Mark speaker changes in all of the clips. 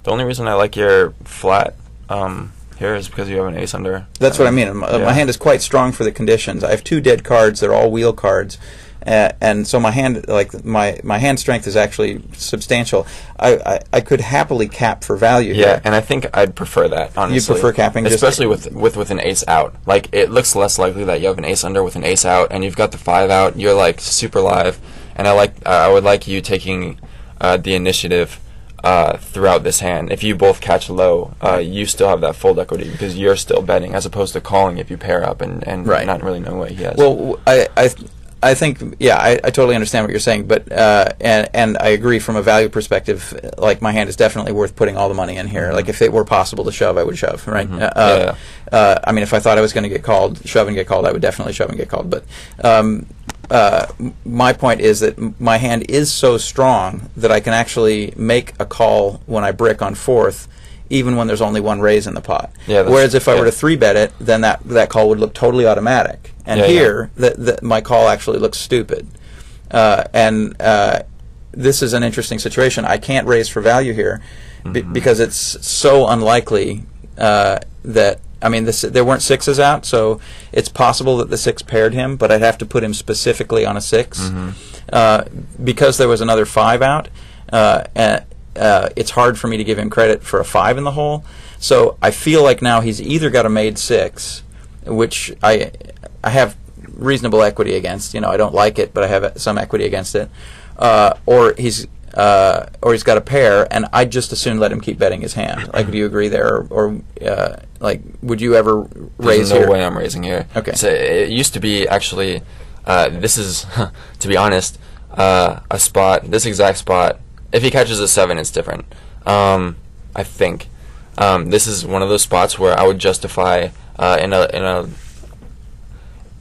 Speaker 1: The only reason I like your flat here is because you have an ace under.
Speaker 2: That's what I mean. My hand is quite strong for the conditions. I have 2 dead cards. They're all wheel cards. And so my hand, like my hand strength is actually substantial. I could happily cap for value.
Speaker 1: Yeah,
Speaker 2: here.
Speaker 1: and I think I'd prefer that. Honestly,
Speaker 2: you prefer capping,
Speaker 1: especially with an ace out. Like it looks less likely that you have an ace under with an ace out, and you've got the 5 out. You're like super live, and I would like you taking the initiative throughout this hand. If you both catch low, you still have that fold equity because you're still betting as opposed to calling if you pair up and not really knowing what he has.
Speaker 2: Well, I think, yeah, I totally understand what you're saying, but and I agree from a value perspective. Like my hand is definitely worth putting all the money in here. Like if it were possible to shove, I would shove. Right? I mean, if I thought I was going to get called, shove and get called, I would definitely shove and get called. But my point is that my hand is so strong that I can actually make a call when I brick on 4th, even when there's only 1 raise in the pot. Yeah, whereas if I were to 3-bet it, then that call would look totally automatic. And here, my call actually looks stupid. This is an interesting situation. I can't raise for value here because it's so unlikely that, I mean, there weren't 6s out, so it's possible that the 6 paired him, but I'd have to put him specifically on a 6. Because there was another 5 out, it's hard for me to give him credit for a 5 in the hole. So I feel like now he's either got a made 6, which I have reasonable equity against. You know, I don't like it, but I have some equity against it. Or he's got a pair, and I'd just as soon let him keep betting his hand. Like, do you agree there? Or like, would you ever raise here?
Speaker 1: There's no way I'm raising here.
Speaker 2: Okay.
Speaker 1: So it used to be actually, this is, to be honest, a spot, this exact spot. If he catches a 7, it's different. I think this is one of those spots where I would justify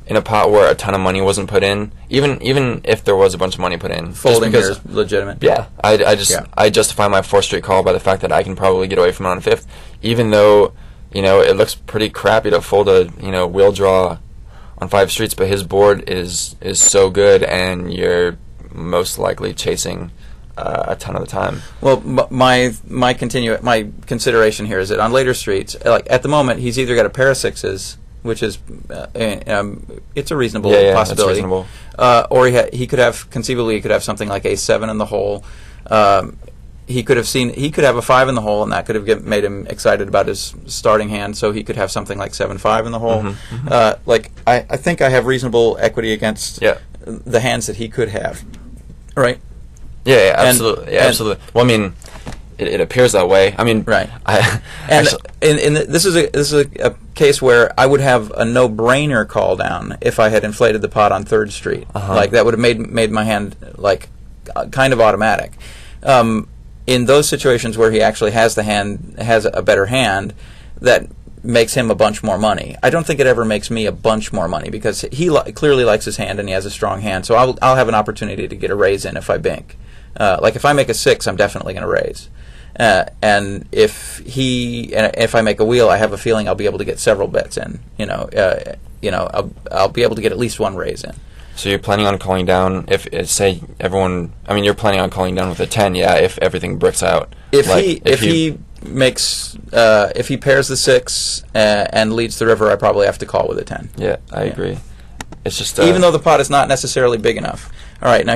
Speaker 1: in a pot where a ton of money wasn't put in, even if there was a bunch of money put in,
Speaker 2: folding here is legitimate.
Speaker 1: Yeah, I justify my 4th straight call by the fact that I can probably get away from it on 5th, even though it looks pretty crappy to fold a wheel draw on 5 streets, but his board is so good, and you're most likely chasing a ton of the time.
Speaker 2: Well, my consideration here is that on later streets, like at the moment, he's either got a pair of 6s, which is it's a reasonable possibility.
Speaker 1: That's reasonable.
Speaker 2: Or he could have something like a 7 in the hole. He could have a 5 in the hole, and that could have made him excited about his starting hand. So he could have something like 7-5 in the hole. Like I think I have reasonable equity against the hands that he could have. Right.
Speaker 1: Yeah, absolutely. Absolutely. Well, I mean, it appears that way. I mean,
Speaker 2: right. This is a case where I would have a no-brainer call down if I had inflated the pot on 3rd Street. Like that would have made my hand like kind of automatic. In those situations where he actually has a better hand, that makes him a bunch more money. I don't think it ever makes me a bunch more money because he clearly likes his hand and he has a strong hand. So I'll have an opportunity to get a raise in if I bink. Like if I make a 6, I'm definitely going to raise. And if I make a wheel, I have a feeling I'll be able to get several bets in. I'll be able to get at least 1 raise in.
Speaker 1: So you're planning on calling down if say everyone? I mean, you're planning on calling down with a 10, yeah. If everything bricks out. If he pairs the 6 and leads the river, I probably have to call with a 10. Yeah, I agree. It's just
Speaker 2: even though the pot is not necessarily big enough. All right, now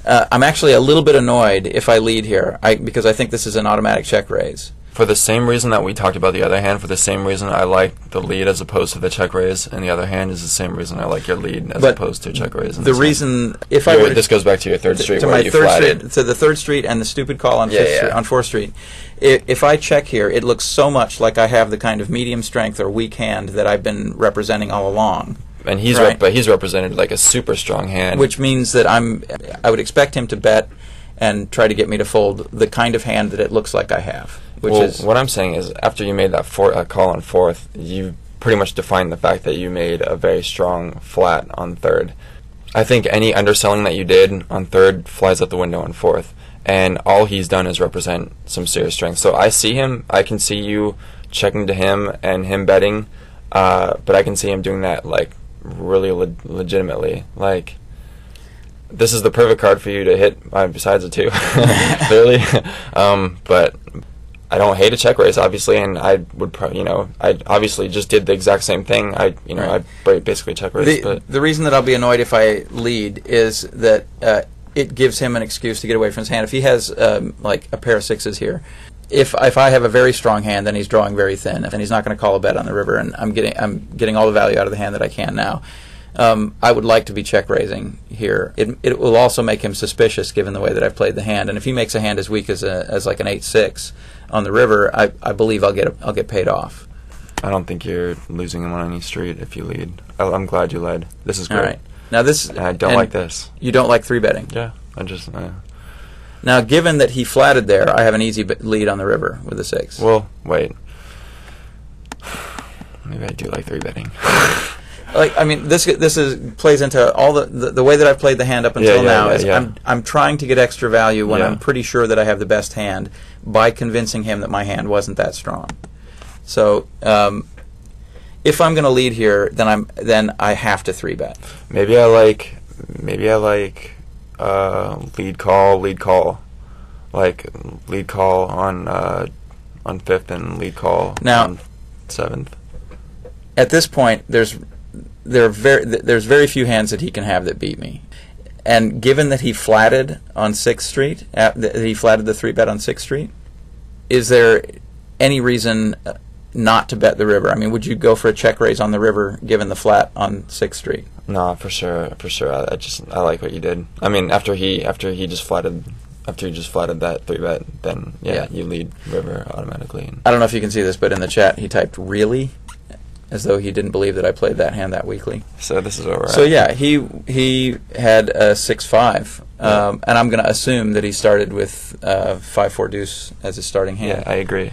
Speaker 2: I'm actually a little bit annoyed if I lead here, because I think this is an automatic check raise.
Speaker 1: For the same reason that we talked about the other hand, for the same reason I like the lead as opposed to the check raise, and the other hand is the same reason I like your lead as opposed to check raise.
Speaker 2: The reason,
Speaker 1: this goes back to your 3rd street, where you flatted.
Speaker 2: To the 3rd street and the stupid call on 4th street. If I check here, it looks so much like I have the kind of medium strength or weak hand that I've been representing all along.
Speaker 1: And he's represented like a super strong hand,
Speaker 2: which means that I would expect him to bet and try to get me to fold the kind of hand that it looks like I have.
Speaker 1: What I'm saying is, after you made that call on 4th, you pretty much defined the fact that you made a very strong flat on 3rd. I think any underselling that you did on 3rd flies out the window on 4th, and all he's done is represent some serious strength. So I can see you checking to him and him betting, but I can see him doing that like really legitimately. Like, this is the perfect card for you to hit. Besides the 2, clearly, but I don't hate a check raise, obviously, and I would I obviously just did the exact same thing. I basically check raise.
Speaker 2: The reason that I'll be annoyed if I lead is that it gives him an excuse to get away from his hand. If he has like a pair of 6s here, if I have a very strong hand, then he's drawing very thin, and he's not going to call a bet on the river, and I'm getting all the value out of the hand that I can now. I would like to be check raising here. It will also make him suspicious given the way that I've played the hand, and if he makes a hand as weak as like an 8-6 on the river, I believe I'll get paid off.
Speaker 1: I don't think you're losing him on any street if you lead. I'm glad you led. This is great.
Speaker 2: All right. Now this,
Speaker 1: I don't like this.
Speaker 2: You don't like 3-betting?
Speaker 1: Yeah, I just.
Speaker 2: Now, given that he flatted there, I have an easy lead on the river with a 6.
Speaker 1: Well, wait. Maybe I do like 3-betting.
Speaker 2: Like, I mean, this plays into all the way that I've played the hand up until now. I'm trying to get extra value when I'm pretty sure that I have the best hand by convincing him that my hand wasn't that strong. So, if I'm going to lead here, then I have to 3-bet.
Speaker 1: Maybe I like lead call, like lead call on 5th and lead call on 7th.
Speaker 2: At this point, there's very few hands that he can have that beat me, and given that he flatted on 6th Street, he flatted the 3-bet on 6th Street, is there any reason not to bet the river? I mean, would you go for a check raise on the river given the flat on 6th Street?
Speaker 1: No, for sure. I like what you did. I mean, after he just flatted that 3-bet, then you lead river automatically.
Speaker 2: I don't know if you can see this, but in the chat he typed "really," as though he didn't believe that I played that hand that weakly.
Speaker 1: So this is where we're at.
Speaker 2: So yeah, he had a 6-5, and I'm going to assume that he started with 5-4 deuce as his starting hand.
Speaker 1: Yeah, I agree.